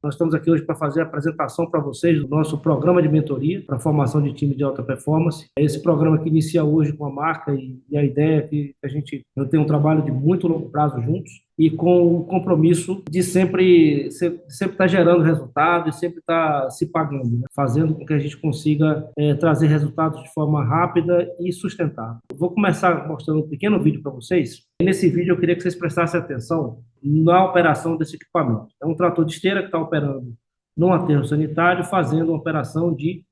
Nós estamos aqui hoje para fazer a apresentação para vocês do nosso programa de mentoria para formação de time de alta performance. É esse programa que inicia hoje com a marca e a ideia é que a gente tem um trabalho de muito longo prazo juntos e com o compromisso de sempre estar gerando resultado e sempre estar se pagando, né? Fazendo com que a gente consiga trazer resultados de forma rápida e sustentável. Vou começar mostrando um pequeno vídeo para vocês. Nesse vídeo eu queria que vocês prestassem atenção na operação desse equipamento. É um trator de esteira que está operando num aterro sanitário, fazendo uma operação de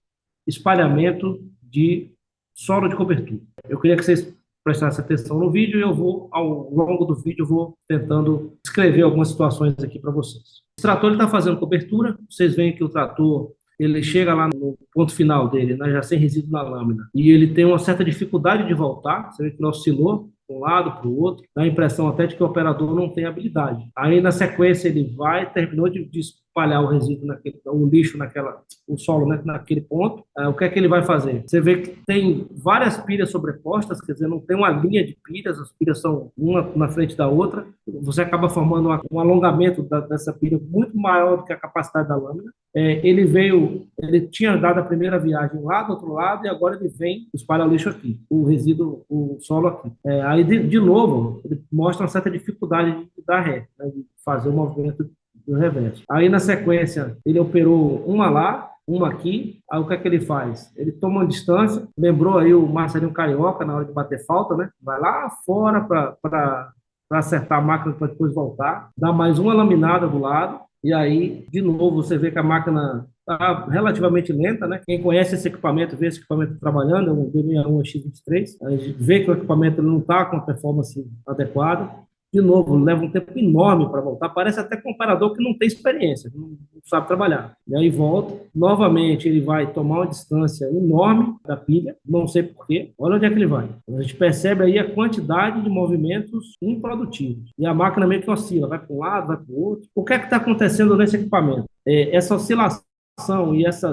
espalhamento de solo de cobertura. Eu queria que vocês prestassem atenção no vídeo e eu vou, ao longo do vídeo, eu vou tentando descrever algumas situações aqui para vocês. Esse trator está fazendo cobertura, vocês veem que o trator ele chega lá no ponto final dele, né, já sem resíduo na lâmina, e ele tem uma certa dificuldade de voltar, você vê que ele oscilou de um lado para o outro, dá a impressão até de que o operador não tem habilidade. Aí, na sequência, ele terminou de espalhar o resíduo, o lixo, o solo, né, naquele ponto. O que é que ele vai fazer? Você vê que tem várias pilhas sobrepostas, quer dizer, não tem uma linha de pilhas, as pilhas são uma na frente da outra, você acaba formando um alongamento dessa pilha muito maior do que a capacidade da lâmina. Ele tinha dado a primeira viagem lá do outro lado e agora ele vem espalhar o lixo aqui, o resíduo, o solo aqui. Aí, de novo, ele mostra uma certa dificuldade de dar ré, né, de fazer o movimento do reverso. Aí, na sequência, ele operou uma lá, uma aqui. Aí, o que é que ele faz? Ele toma uma distância, lembrou aí o Marcelinho Carioca na hora de bater falta, né? Vai lá fora para acertar a máquina para depois voltar, dá mais uma laminada do lado, e aí, de novo, você vê que a máquina está relativamente lenta, né? Quem conhece esse equipamento, vê esse equipamento trabalhando, é um D61 X23, a gente vê que o equipamento não está com a performance adequada. De novo, leva um tempo enorme para voltar, parece até com um operador que não tem experiência, não sabe trabalhar. E aí volta, novamente ele vai tomar uma distância enorme da pilha, não sei porquê, olha onde é que ele vai. A gente percebe aí a quantidade de movimentos improdutivos. E a máquina meio que oscila, vai para um lado, vai para o outro. O que é que está acontecendo nesse equipamento? Essa oscilação e essa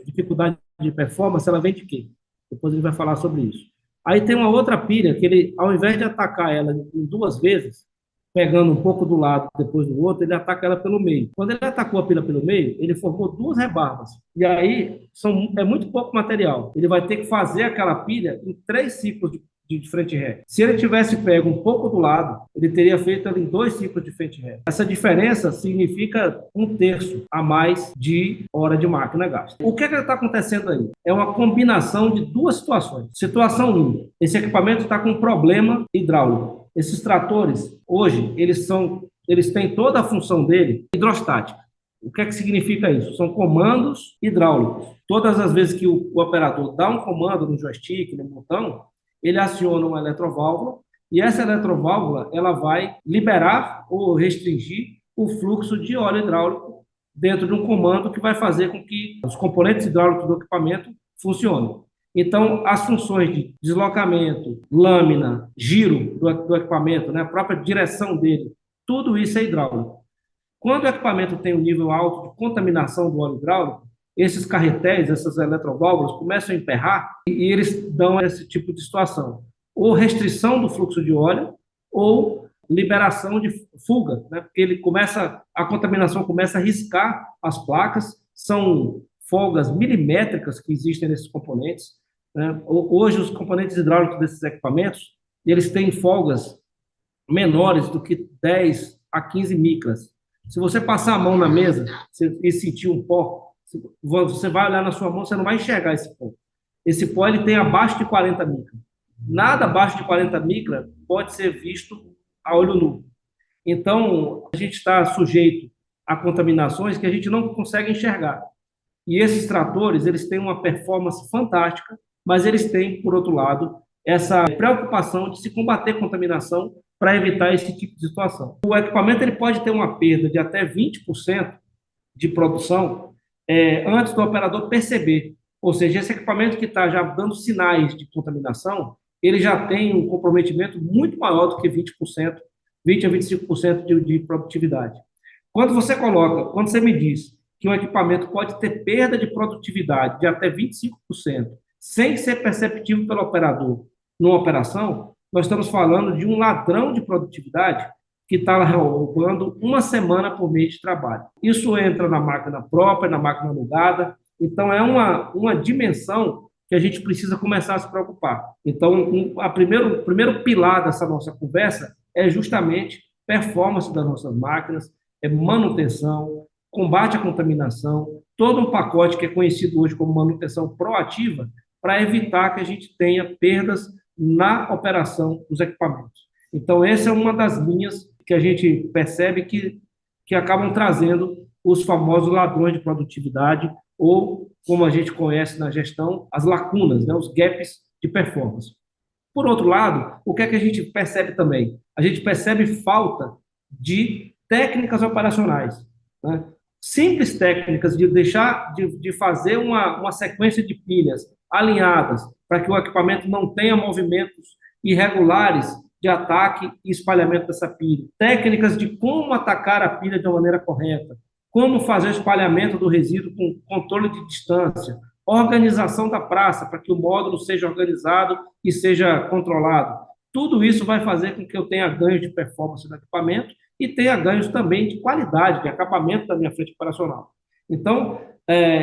dificuldade de performance, ela vem de quê? Depois ele vai falar sobre isso. Aí tem uma outra pilha que ele, ao invés de atacar ela em duas vezes, pegando um pouco do lado depois do outro, ele ataca ela pelo meio. Quando ele atacou a pilha pelo meio, ele formou duas rebarbas. E aí é muito pouco material. Ele vai ter que fazer aquela pilha em 3 ciclos de frente ré. Se ele tivesse pego um pouco do lado, ele teria feito ela em 2 ciclos de frente ré. Essa diferença significa 1/3 a mais de hora de máquina gasta. O que está acontecendo aí? É uma combinação de duas situações. Situação 1, esse equipamento está com um problema hidráulico. Esses tratores, hoje, eles têm toda a função dele hidrostática. O que é que significa isso? São comandos hidráulicos. Todas as vezes que o operador dá um comando no joystick, no botão, ele aciona uma eletroválvula e essa eletroválvula ela vai liberar ou restringir o fluxo de óleo hidráulico dentro de um comando que vai fazer com que os componentes hidráulicos do equipamento funcionem. Então, as funções de deslocamento, lâmina, giro do equipamento, né, a própria direção dele, tudo isso é hidráulico. Quando o equipamento tem um nível alto de contaminação do óleo hidráulico, esses carretéis, essas eletroválvulas, começam a emperrar e eles dão esse tipo de situação. Ou restrição do fluxo de óleo, ou liberação de fuga, né? Porque a contaminação começa a riscar as placas, são folgas milimétricas que existem nesses componentes, né? Hoje, os componentes hidráulicos desses equipamentos, eles têm folgas menores do que 10 a 15 micras. Se você passar a mão na mesa e sentir um pó, você vai olhar na sua mão, você não vai enxergar esse pó. Esse pó ele tem abaixo de 40 micras. Nada abaixo de 40 micras pode ser visto a olho nu. Então, a gente está sujeito a contaminações que a gente não consegue enxergar. E esses tratores, eles têm uma performance fantástica, mas eles têm, por outro lado, essa preocupação de se combater contaminação para evitar esse tipo de situação. O equipamento ele pode ter uma perda de até 20% de produção antes do operador perceber. Ou seja, esse equipamento que está já dando sinais de contaminação, ele já tem um comprometimento muito maior do que 20%, 20 a 25% de produtividade. Quando você me diz que um equipamento pode ter perda de produtividade de até 25%, sem ser perceptível pelo operador numa operação, nós estamos falando de um ladrão de produtividade que está ocupando uma semana por mês de trabalho. Isso entra na máquina própria, na máquina alugada. Então, é uma dimensão que a gente precisa começar a se preocupar. Então, o primeiro pilar dessa nossa conversa é justamente performance das nossas máquinas, é manutenção, combate à contaminação, todo um pacote que é conhecido hoje como manutenção proativa, para evitar que a gente tenha perdas na operação dos equipamentos. Então, essa é uma das linhas que a gente percebe que acabam trazendo os famosos ladrões de produtividade, ou, como a gente conhece na gestão, as lacunas, né, os gaps de performance. Por outro lado, o que é que a gente percebe também? A gente percebe falta de técnicas operacionais, né? Simples técnicas de deixar de fazer uma sequência de pilhas alinhadas para que o equipamento não tenha movimentos irregulares de ataque e espalhamento dessa pilha. Técnicas de como atacar a pilha de uma maneira correta, como fazer o espalhamento do resíduo com controle de distância, organização da praça para que o módulo seja organizado e seja controlado. Tudo isso vai fazer com que eu tenha ganhos de performance no equipamento e tenha ganhos também de qualidade, de acabamento da minha frente operacional. Então,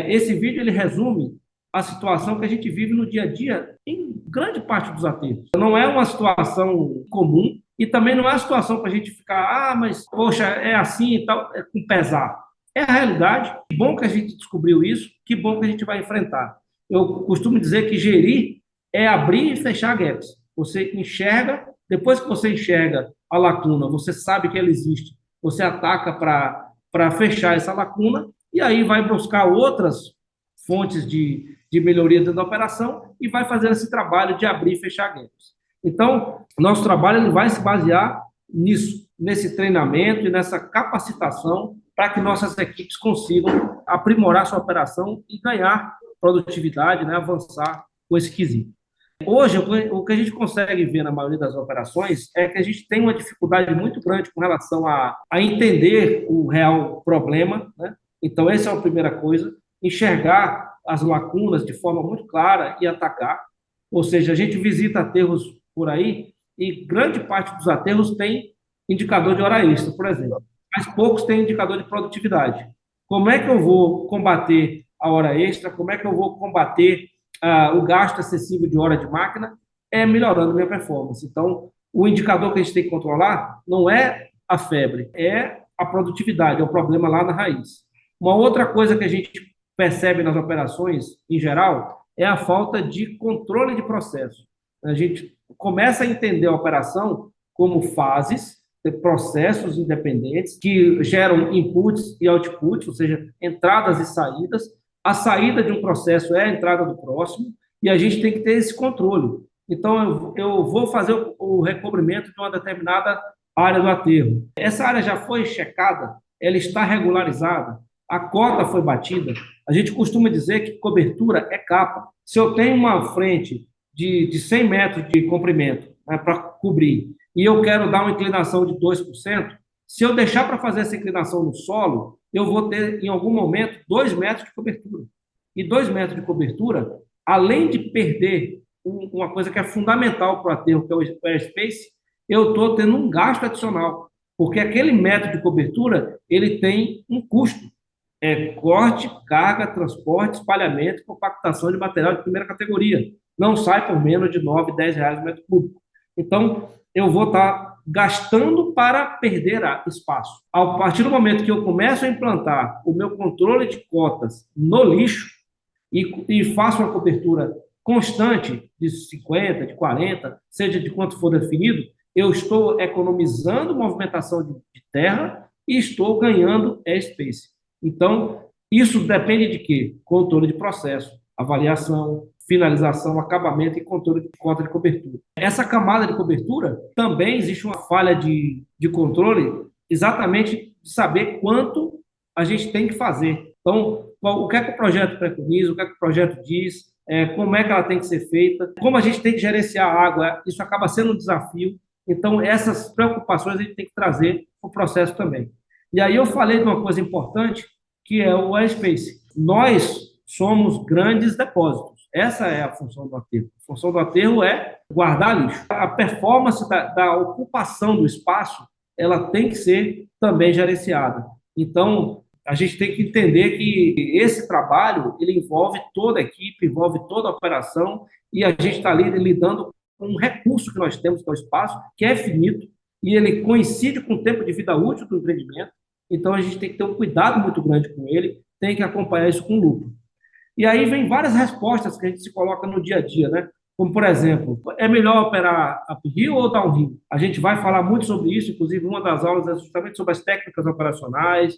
esse vídeo ele resume a situação que a gente vive no dia a dia em grande parte dos aterros. Não é uma situação comum e também não é uma situação para a gente ficar, mas, poxa, é assim e tal, é com pesar. É a realidade. Que bom que a gente descobriu isso, que bom que a gente vai enfrentar. Eu costumo dizer que gerir é abrir e fechar gaps. Você enxerga, depois que você enxerga a lacuna, você sabe que ela existe, você ataca para fechar essa lacuna e aí vai buscar outras fontes de melhoria dentro da operação e vai fazer esse trabalho de abrir e fechar gaps. Então, nosso trabalho ele vai se basear nisso, nesse treinamento e nessa capacitação para que nossas equipes consigam aprimorar sua operação e ganhar produtividade, né, avançar com esse quesito. Hoje, o que a gente consegue ver na maioria das operações é que a gente tem uma dificuldade muito grande com relação a entender o real problema, né? Então, essa é a primeira coisa, enxergar as lacunas de forma muito clara e atacar. Ou seja, a gente visita aterros por aí e grande parte dos aterros tem indicador de hora extra, por exemplo, mas poucos têm indicador de produtividade. Como é que eu vou combater a hora extra? Como é que eu vou combater o gasto excessivo de hora de máquina? É melhorando minha performance. Então, o indicador que a gente tem que controlar não é a febre, é a produtividade, é o problema lá na raiz. Uma outra coisa que a gente percebe nas operações, em geral, é a falta de controle de processo. A gente começa a entender a operação como fases, processos independentes que geram inputs e outputs, ou seja, entradas e saídas. A saída de um processo é a entrada do próximo e a gente tem que ter esse controle. Então, eu vou fazer o recobrimento de uma determinada área do aterro. Essa área já foi checada, ela está regularizada, a cota foi batida. A gente costuma dizer que cobertura é capa. Se eu tenho uma frente de 100 metros de comprimento, né, para cobrir, e eu quero dar uma inclinação de 2%, se eu deixar para fazer essa inclinação no solo, eu vou ter, em algum momento, 2 metros de cobertura. E 2 metros de cobertura, além de perder uma coisa que é fundamental para o aterro, que é o airspace, eu estou tendo um gasto adicional, porque aquele metro de cobertura ele tem um custo. É corte, carga, transporte, espalhamento e compactação de material de primeira categoria. Não sai por menos de 9, 10 reais o metro cúbico. Então, eu vou estar gastando para perder espaço. A partir do momento que eu começo a implantar o meu controle de cotas no lixo e faço uma cobertura constante de 50, de 40, seja de quanto for definido, eu estou economizando movimentação de terra e estou ganhando airspace. Então, isso depende de quê? Controle de processo, avaliação, finalização, acabamento e controle de cota de cobertura. Essa camada de cobertura, também existe uma falha de controle, exatamente de saber quanto a gente tem que fazer. Então, o que é que o projeto preconiza, o que é que o projeto diz, como é que ela tem que ser feita, como a gente tem que gerenciar a água, isso acaba sendo um desafio. Então, essas preocupações a gente tem que trazer para o processo também. E aí eu falei de uma coisa importante, que é o airspace. Nós somos grandes depósitos. Essa é a função do aterro. A função do aterro é guardar lixo. A performance da ocupação do espaço ela tem que ser também gerenciada. Então, a gente tem que entender que esse trabalho, ele envolve toda a equipe, envolve toda a operação, e a gente está ali lidando com um recurso que nós temos, que é o espaço, que é finito, e ele coincide com o tempo de vida útil do empreendimento, então a gente tem que ter um cuidado muito grande com ele, tem que acompanhar isso com lupa. E aí vem várias respostas que a gente se coloca no dia a dia, né? Como, por exemplo, é melhor operar uphill ou downhill? A gente vai falar muito sobre isso, inclusive uma das aulas é justamente sobre as técnicas operacionais,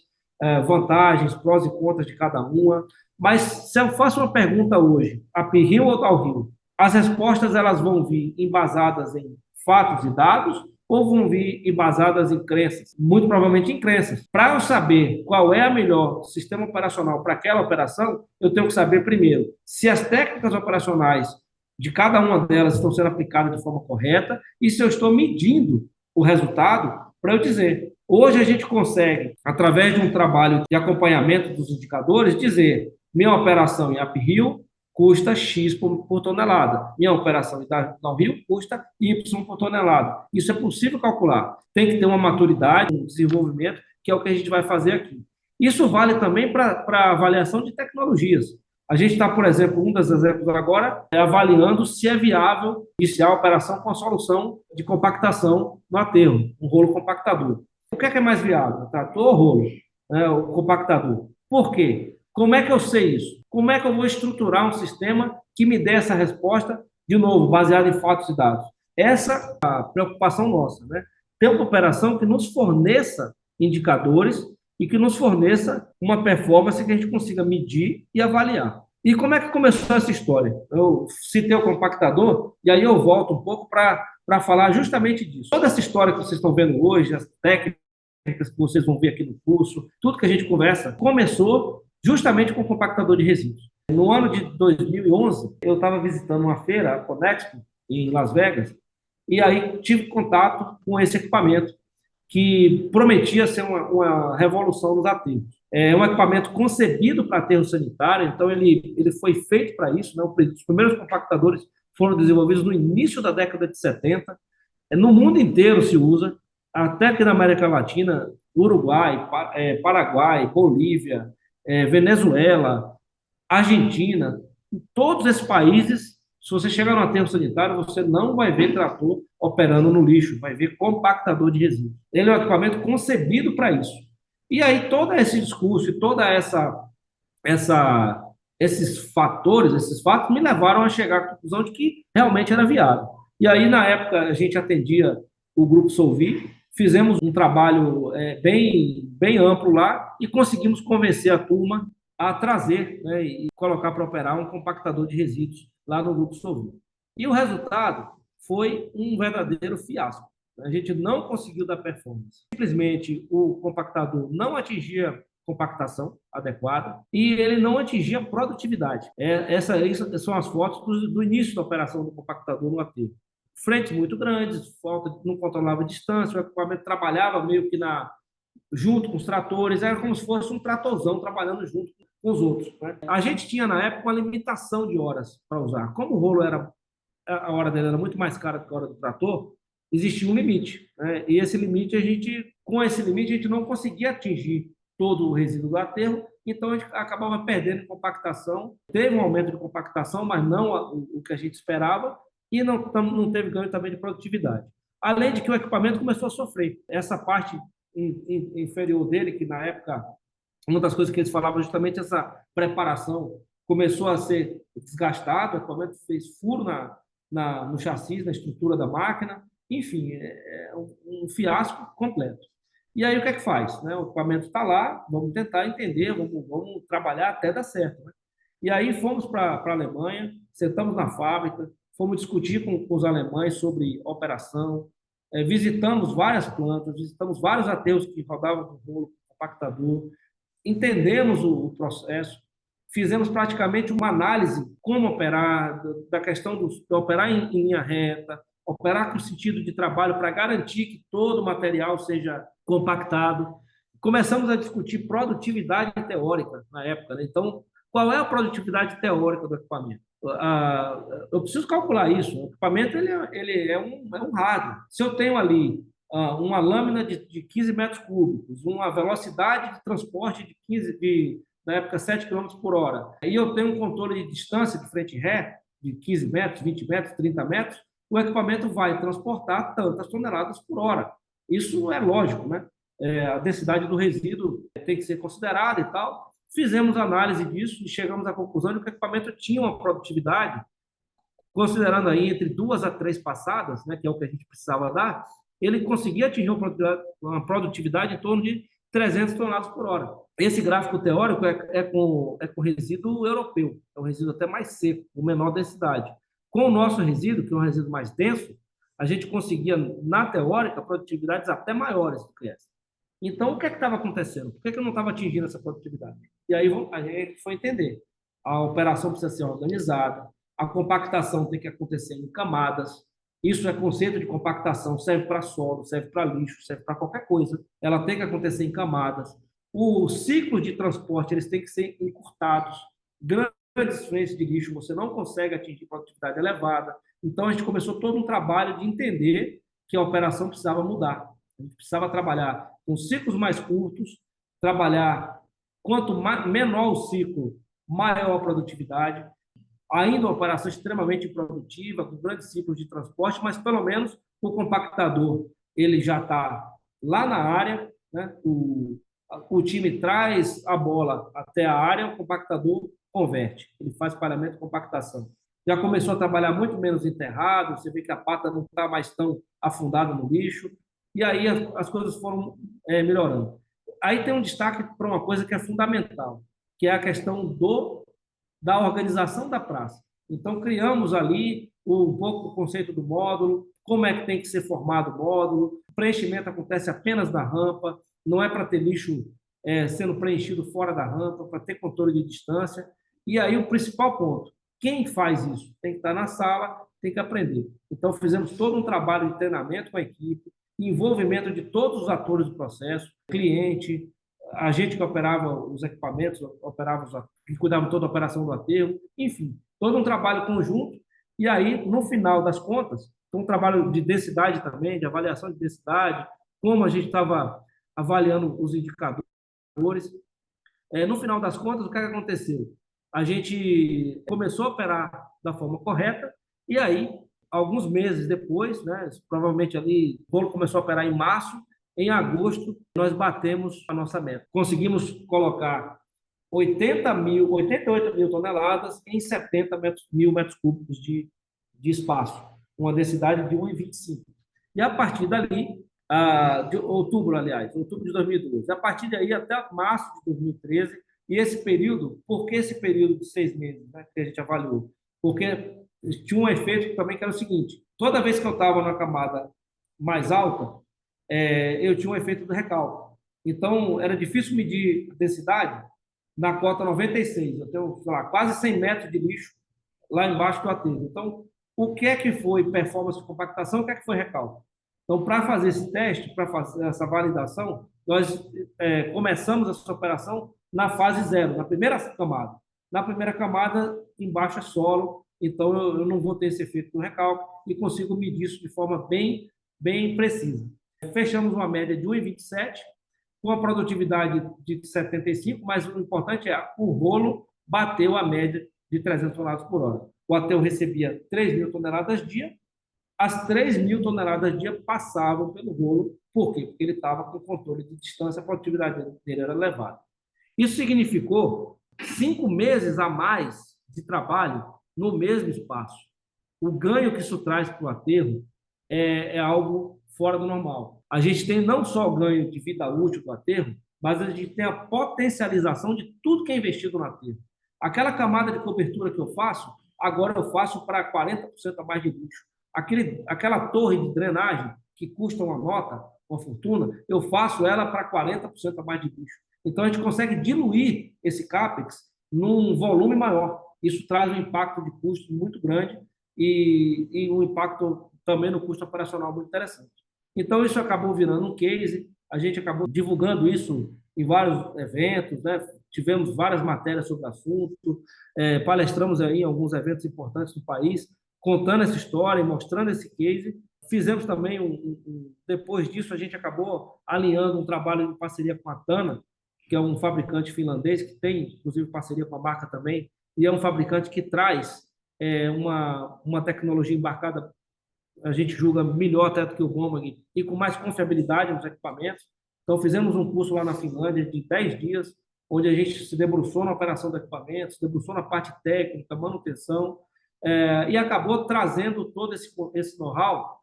vantagens, prós e contras de cada uma. Mas se eu faço uma pergunta hoje, uphill ou downhill? As respostas elas vão vir embasadas em fatos e dados ou vão vir embasadas em crenças? Muito provavelmente em crenças. Para eu saber qual é a melhor sistema operacional para aquela operação, eu tenho que saber primeiro se as técnicas operacionais de cada uma delas estão sendo aplicadas de forma correta e se eu estou medindo o resultado para eu dizer. Hoje a gente consegue, através de um trabalho de acompanhamento dos indicadores, dizer minha operação em uphill custa X por tonelada. Minha operação em downhill custa Y por tonelada. Isso é possível calcular. Tem que ter uma maturidade, um desenvolvimento, que é o que a gente vai fazer aqui. Isso vale também para avaliação de tecnologias. A gente está, por exemplo, um dos exemplos agora é avaliando se é viável iniciar a operação com a solução de compactação no aterro, um rolo compactador. O que é mais viável? Trator ou rolo? O compactador. Por quê? Como é que eu sei isso? Como é que eu vou estruturar um sistema que me dê essa resposta, de novo, baseada em fatos e dados? Essa é a preocupação nossa, né? Ter uma operação que nos forneça indicadores e que nos forneça uma performance que a gente consiga medir e avaliar. E como é que começou essa história? Eu citei o compactador, e aí eu volto um pouco para falar justamente disso. Toda essa história que vocês estão vendo hoje, as técnicas que vocês vão ver aqui no curso, tudo que a gente conversa, começou justamente com o compactador de resíduos. No ano de 2011, eu estava visitando uma feira, a Conexpo, em Las Vegas, e aí tive contato com esse equipamento, que prometia ser uma revolução nos aterros. É um equipamento concebido para aterro sanitário, então ele foi feito para isso, né? Os primeiros compactadores foram desenvolvidos no início da década de 70. No mundo inteiro se usa, até aqui na América Latina, Uruguai, Paraguai, Bolívia, Venezuela, Argentina, em todos esses países, se você chegar no aterro sanitário, você não vai ver trator operando no lixo, vai ver compactador de resíduos. Ele é um equipamento concebido para isso. E aí todo esse discurso e toda esses fatores, esses fatos, me levaram a chegar à conclusão de que realmente era viável. E aí, na época, a gente atendia o Grupo Solvi, fizemos um trabalho bem amplo lá e conseguimos convencer a turma a trazer, né, e colocar para operar um compactador de resíduos lá no Grupo Solvi. E o resultado foi um verdadeiro fiasco. A gente não conseguiu dar performance. Simplesmente o compactador não atingia compactação adequada e ele não atingia produtividade. Essas são as fotos do início da operação do compactador no aterro. Frentes muito grandes, não controlava a distância, o equipamento trabalhava meio que junto com os tratores, era como se fosse um tratorzão trabalhando junto com os outros, né? A gente tinha, na época, uma limitação de horas para usar. Como o rolo a hora dele era muito mais cara do que a hora do trator, existia um limite, né? E com esse limite, a gente não conseguia atingir todo o resíduo do aterro, então a gente acabava perdendo compactação. Teve um aumento de compactação, mas não o que a gente esperava, e não teve ganho também de produtividade. Além de que o equipamento começou a sofrer. Essa parte inferior dele, que na época, uma das coisas que eles falavam justamente essa preparação começou a ser desgastada, o equipamento fez furo no chassi, na estrutura da máquina, enfim, é um fiasco completo. E aí o que é que faz? Né? O equipamento está lá, vamos tentar entender, vamos trabalhar até dar certo. Né? E aí fomos para a Alemanha, sentamos na fábrica, fomos discutir com os alemães sobre operação, visitamos várias plantas, visitamos vários aterros que rodavam com rolo compactador, entendemos o processo, fizemos praticamente uma análise como operar, da questão de operar em linha reta, operar com sentido de trabalho para garantir que todo o material seja compactado. Começamos a discutir produtividade teórica na época, né? Então, qual é a produtividade teórica do equipamento? Eu preciso calcular isso. O equipamento ele é um hardware. Se eu tenho ali uma lâmina de 15 metros cúbicos, uma velocidade de transporte de 15, na época, 7 quilômetros por hora, e eu tenho um controle de distância de frente e ré, de 15 metros, 20 metros, 30 metros, o equipamento vai transportar tantas toneladas por hora. Isso é lógico, né? A densidade do resíduo tem que ser considerada e tal. Fizemos análise disso e chegamos à conclusão de que o equipamento tinha uma produtividade, considerando aí entre 2 a 3 passadas, né, que é o que a gente precisava dar, ele conseguia atingir uma produtividade em torno de 300 toneladas por hora. Esse gráfico teórico é com resíduo europeu, é um resíduo até mais seco, com menor densidade. Com o nosso resíduo, que é um resíduo mais denso, a gente conseguia, na teórica, produtividades até maiores do que essa. Então, o que estava acontecendo? Por que eu não estava atingindo essa produtividade? E aí a gente foi entender. A operação precisa ser organizada, a compactação tem que acontecer em camadas. Isso é conceito de compactação, serve para solo, serve para lixo, serve para qualquer coisa. Ela tem que acontecer em camadas. Os ciclos de transporte eles têm que ser encurtados. Grandes frentes de lixo você não consegue atingir produtividade elevada. Então, a gente começou todo um trabalho de entender que a operação precisava mudar. A gente precisava trabalhar com ciclos mais curtos, trabalhar quanto menor o ciclo, maior a produtividade. Ainda uma operação extremamente produtiva, com grandes ciclos de transporte, mas pelo menos o compactador ele já está lá na área, né? O time traz a bola até a área, o compactador converte, ele faz paramento e compactação. Já começou a trabalhar muito menos enterrado, você vê que a pata não está mais tão afundada no lixo, e aí as coisas foram melhorando. Aí tem um destaque para uma coisa que é fundamental, que é a questão da organização da praça. Então, criamos ali um pouco o conceito do módulo, como é que tem que ser formado o módulo, o preenchimento acontece apenas na rampa, não é para ter lixo sendo preenchido fora da rampa, para ter controle de distância. E aí o principal ponto, quem faz isso? Tem que estar na sala, tem que aprender. Então, fizemos todo um trabalho de treinamento com a equipe, envolvimento de todos os atores do processo, cliente, a gente que operava os equipamentos, que cuidava de toda a operação do aterro, enfim, todo um trabalho conjunto. E aí, no final das contas, um trabalho de densidade também, de avaliação de densidade, como a gente estava avaliando os indicadores. No final das contas, o que aconteceu? A gente começou a operar da forma correta, e aí, alguns meses depois, né, provavelmente ali, o bolo começou a operar em março, em agosto, nós batemos a nossa meta. Conseguimos colocar 88 mil toneladas em 70 mil metros cúbicos de espaço, uma densidade de 1,25. E a partir dali, de outubro de 2012, a partir daí até março de 2013, e esse período, por que esse período de 6 meses, né, que a gente avaliou? Porque tinha um efeito também que era o seguinte, toda vez que eu estava na camada mais alta, eu tinha um efeito do recalque. Então, era difícil medir densidade na cota 96. Eu tenho, sei lá, quase 100 metros de lixo lá embaixo do aterro. Então, o que é que foi performance de compactação, o que é que foi recalque? Então, para fazer esse teste, para fazer essa validação, nós começamos essa operação na fase 0, na primeira camada. Na primeira camada, embaixo é solo, então eu não vou ter esse efeito do recalque e consigo medir isso de forma bem, bem precisa. Fechamos uma média de 1,27, com a produtividade de 75, mas o importante é o rolo bateu a média de 300 toneladas por hora. O aterro recebia 3 mil toneladas dia, as 3 mil toneladas dia passavam pelo rolo. Por quê? Porque ele estava com controle de distância, a produtividade dele era elevada. Isso significou 5 meses a mais de trabalho no mesmo espaço. O ganho que isso traz para o aterro é algo fora do normal. A gente tem não só o ganho de vida útil do aterro, mas a gente tem a potencialização de tudo que é investido no aterro. Aquela camada de cobertura que eu faço, agora eu faço para 40% a mais de lixo. Aquela torre de drenagem que custa uma nota, uma fortuna, eu faço ela para 40% a mais de lixo. Então, a gente consegue diluir esse CAPEX num volume maior. Isso traz um impacto de custo muito grande e um impacto também no custo operacional muito interessante. Então, isso acabou virando um case, a gente acabou divulgando isso em vários eventos, né? Tivemos várias matérias sobre o assunto, palestramos aí em alguns eventos importantes do país, contando essa história e mostrando esse case. Fizemos também, depois disso, a gente acabou alinhando um trabalho em parceria com a Tana, que é um fabricante finlandês, que tem, inclusive, parceria com a marca também, e é um fabricante que traz uma tecnologia embarcada, a gente julga melhor até do que o Bomag, e com mais confiabilidade nos equipamentos. Então, fizemos um curso lá na Finlândia de 10 dias, onde a gente se debruçou na operação do equipamento, se debruçou na parte técnica, manutenção, e acabou trazendo todo esse know-how.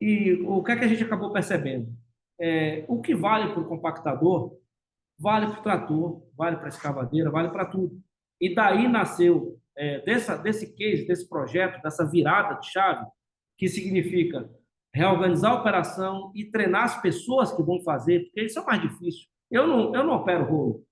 E o que é que a gente acabou percebendo? O que vale para o compactador, vale para o trator, vale para a escavadeira, vale para tudo. E daí nasceu, desse case, desse projeto, dessa virada de chave, que significa reorganizar a operação e treinar as pessoas que vão fazer, porque isso é o mais difícil. Eu não opero rolo.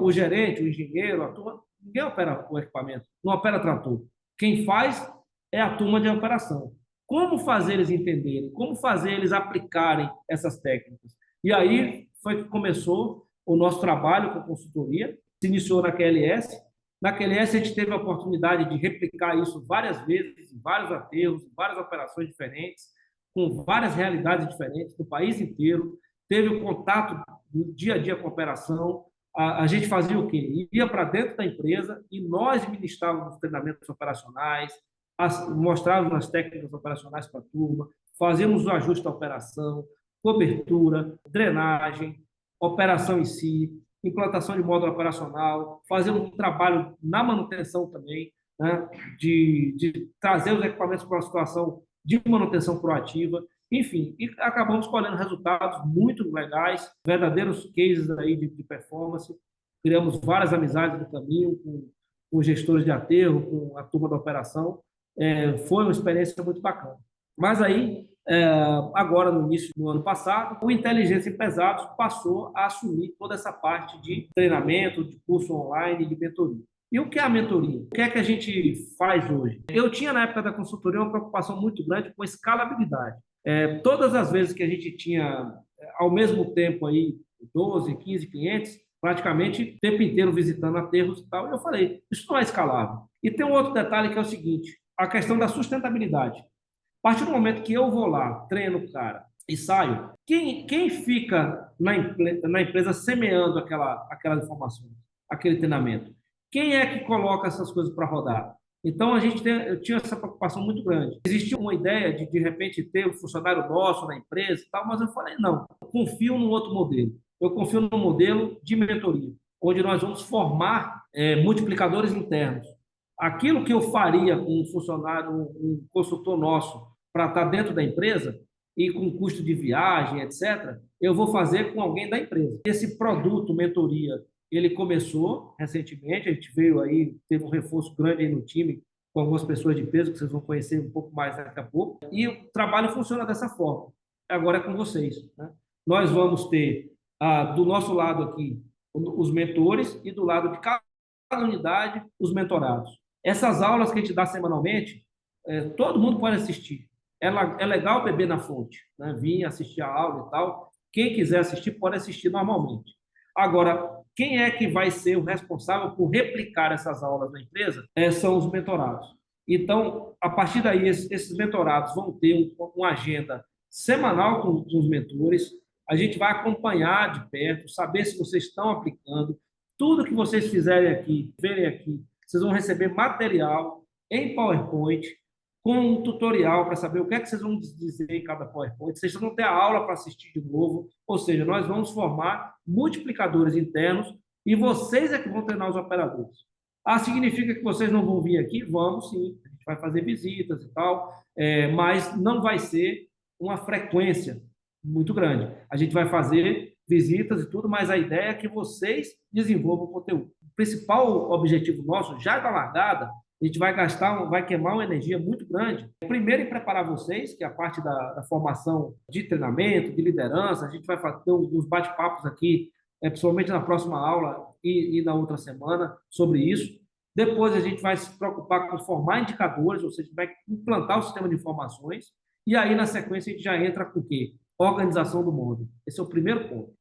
O gerente, o engenheiro, a turma, ninguém opera o equipamento, não opera trator. Quem faz é a turma de operação. Como fazer eles entenderem, como fazer eles aplicarem essas técnicas. E aí foi que começou o nosso trabalho com consultoria, se iniciou na QLS. Na QLS a gente teve a oportunidade de replicar isso várias vezes, em vários aterros, em várias operações diferentes, com várias realidades diferentes, no país inteiro. Teve o contato do dia a dia com a operação. A gente fazia o quê? Ia para dentro da empresa e nós ministrávamos treinamentos operacionais, mostrávamos as técnicas operacionais para a turma, fazíamos o ajuste da operação, cobertura, drenagem, operação em si, implantação de módulo operacional, fazemos um trabalho na manutenção também, né, de trazer os equipamentos para uma situação de manutenção proativa, enfim, e acabamos colhendo resultados muito legais, verdadeiros cases aí de performance, criamos várias amizades no caminho com gestores de aterro, com a turma da operação, foi uma experiência muito bacana. Mas aí, agora no início do ano passado, o Inteligência em Pesados passou a assumir toda essa parte de treinamento, de curso online, de mentoria. E o que é a mentoria? O que é que a gente faz hoje? Eu tinha, na época da consultoria, uma preocupação muito grande com a escalabilidade. Todas as vezes que a gente tinha, ao mesmo tempo, aí, 12, 15 clientes, praticamente o tempo inteiro visitando aterros e tal, eu falei, isso não é escalável. E tem um outro detalhe que é o seguinte, a questão da sustentabilidade. A partir do momento que eu vou lá, treino o cara e saio, quem fica na empresa semeando aquela informação, aquele treinamento? Quem é que coloca essas coisas para rodar? Então, eu tinha essa preocupação muito grande. Existia uma ideia de repente, ter um funcionário nosso na empresa e tal, mas eu falei, não, eu confio num outro modelo. Eu confio num modelo de mentoria, onde nós vamos formar multiplicadores internos. Aquilo que eu faria com um funcionário, um consultor nosso, para estar dentro da empresa e com custo de viagem, etc., eu vou fazer com alguém da empresa. Esse produto, mentoria, ele começou recentemente, a gente veio aí, teve um reforço grande aí no time, com algumas pessoas de peso, que vocês vão conhecer um pouco mais daqui a pouco, e o trabalho funciona dessa forma. Agora é com vocês, né? Nós vamos ter, do nosso lado aqui, os mentores, e do lado de cada unidade, os mentorados. Essas aulas que a gente dá semanalmente, todo mundo pode assistir. É legal beber na fonte, né? Vir assistir a aula e tal. Quem quiser assistir, pode assistir normalmente. Agora, quem é que vai ser o responsável por replicar essas aulas na empresa? São os mentorados. Então, a partir daí, esses mentorados vão ter uma agenda semanal com os mentores. A gente vai acompanhar de perto, saber se vocês estão aplicando. Tudo que vocês fizerem aqui, verem aqui, vocês vão receber material em PowerPoint, com um tutorial para saber o que é que vocês vão dizer em cada PowerPoint. Vocês vão ter a aula para assistir de novo. Ou seja, nós vamos formar multiplicadores internos e vocês é que vão treinar os operadores. Significa que vocês não vão vir aqui? Vamos sim. A gente vai fazer visitas e tal, mas não vai ser uma frequência muito grande. A gente vai fazer visitas e tudo, mas a ideia é que vocês desenvolvam o conteúdo. O principal objetivo nosso, já da largada, a gente vai queimar uma energia muito grande. Primeiro, em preparar vocês, que é a parte da formação de treinamento, de liderança. A gente vai fazer uns bate-papos aqui, principalmente na próxima aula e na outra semana, sobre isso. Depois, a gente vai se preocupar com formar indicadores, ou seja, vai implantar o sistema de informações. E aí, na sequência, a gente já entra com o quê? Organização do módulo. Esse é o primeiro ponto.